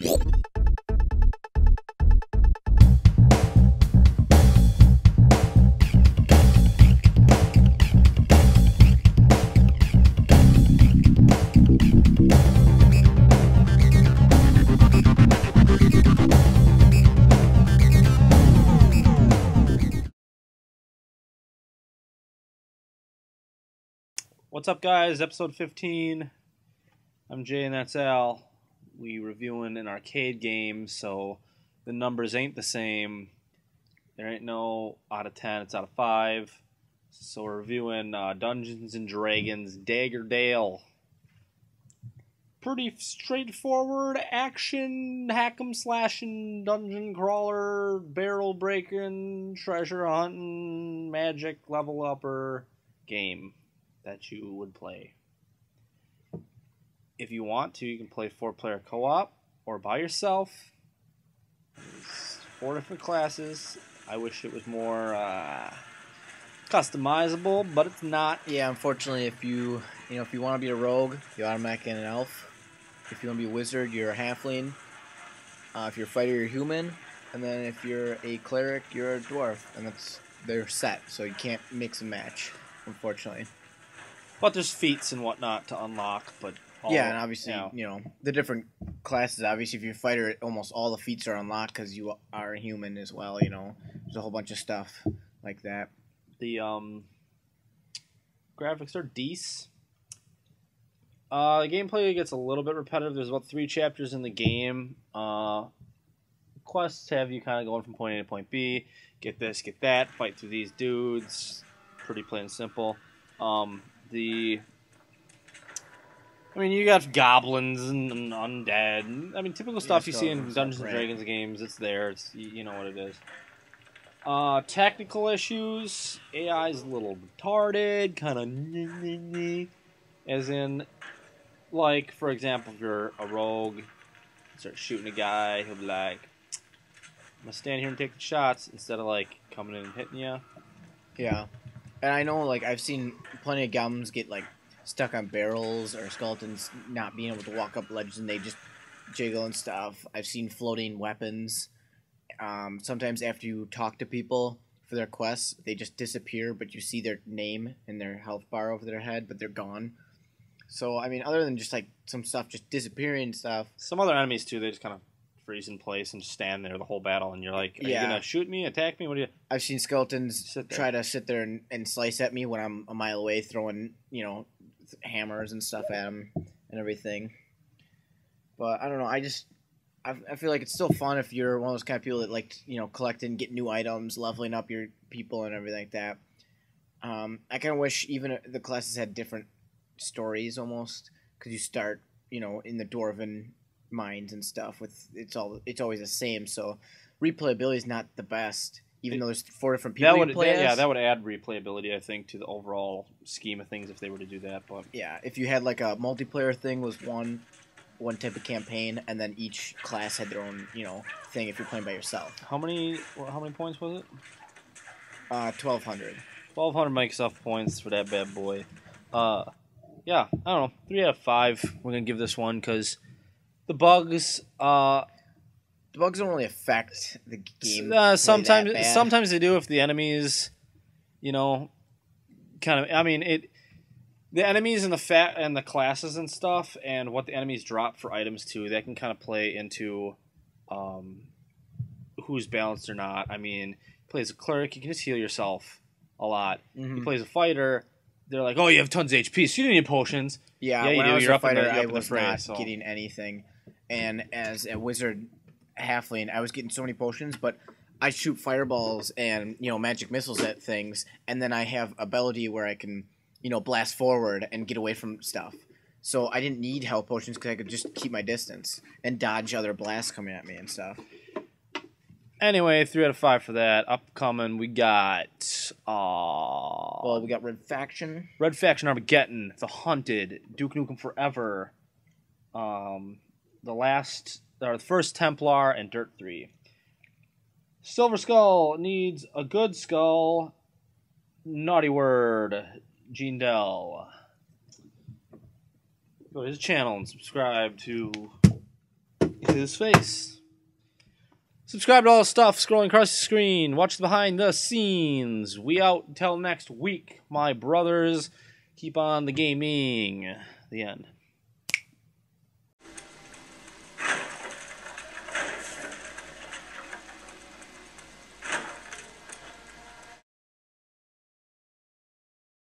What's up, guys? Episode 15. I'm Jay and that's Al. We reviewing an arcade game, so the numbers ain't the same. There ain't no out of 10, it's out of 5. So we're reviewing Dungeons & Dragons Daggerdale. Pretty straightforward action, hack'em slashing, dungeon crawler, barrel breaking, treasure hunting, magic level upper game that you would play. If you want to, you can play 4-player co-op or by yourself. 4 different classes. I wish it was more customizable, but it's not. Yeah, unfortunately, if you want to be a rogue, you automatically get an elf. If you want to be a wizard, you're a halfling. If you're a fighter, you're human. And then if you're a cleric, you're a dwarf. And they're set, so you can't mix and match, unfortunately. But there's feats and whatnot to unlock, but yeah, and obviously, the different classes, obviously, if you're a fighter, almost all the feats are unlocked because you are a human as well, There's a whole bunch of stuff like that. The graphics are decent. The gameplay gets a little bit repetitive. There's about 3 chapters in the game. Quests have you kind of going from point A to point B. Get this, get that, fight through these dudes. Pretty plain and simple. You got goblins and undead. Typical stuff you see in Dungeons and Dragons games. It's there. It's you know what it is. Technical issues. AI's a little retarded, kind of as in, like, for example, if you're a rogue, start shooting a guy, he'll be like, I'm gonna stand here and take the shots instead of like coming in and hitting you. Yeah. And I know, I've seen plenty of goblins get, stuck on barrels or skeletons not being able to walk up ledges and they just jiggle and stuff. I've seen floating weapons. Sometimes after you talk to people for their quests, they just disappear, but you see their name and their health bar over their head, but they're gone. So, other than just, some stuff just disappearing and stuff. Some other enemies, too, they just kind of freeze in place and just stand there the whole battle, and you're like, are you going to shoot me, attack me? What do you... I've seen skeletons try to sit there and slice at me when I'm a mile away throwing, hammers and stuff at them and everything. But, I don't know, I feel like it's still fun if you're one of those kind of people that like, collect and get new items, leveling up your people and everything like that. I kind of wish even the classes had different stories almost, because you start, in the Dwarven mines and stuff with it's always the same, so replayability is not the best, even though there's 4 different people you play as. Yeah, that would add replayability, I think, to the overall scheme of things if they were to do that. But yeah, if you had a multiplayer thing was one type of campaign, and then each class had their own thing if you're playing by yourself. How many points was it? 1,200. 1,200 Microsoft points for that bad boy. Yeah, I don't know, 3 out of 5 we're gonna give this one because the bugs don't really affect the game. Sometimes they do if the enemies, kind of. The enemies and the classes and stuff, and what the enemies drop for items too, that can kind of play into who's balanced or not. He plays a cleric, you can just heal yourself a lot. Mm-hmm. He plays a fighter, they're like, oh, you have tons of HP, so you don't need potions. Yeah, you when do. I was You're a fighter, I was not getting anything. And as a wizard halfling, I was getting so many potions, but I shoot fireballs and, magic missiles at things, and then I have ability where I can, blast forward and get away from stuff. So I didn't need health potions because I could just keep my distance and dodge other blasts coming at me and stuff. Anyway, 3 out of 5 for that. Upcoming, we got... we got Red Faction. Red Faction Armageddon, The Hunted, Duke Nukem Forever, the First Templar, and Dirt 3. Silver Skull needs a good skull. Naughty Word, Gene Dell. Go to his channel and subscribe to his face. Subscribe to all the stuff scrolling across the screen. Watch the behind the scenes. We out until next week, my brothers. Keep on the gaming. The end.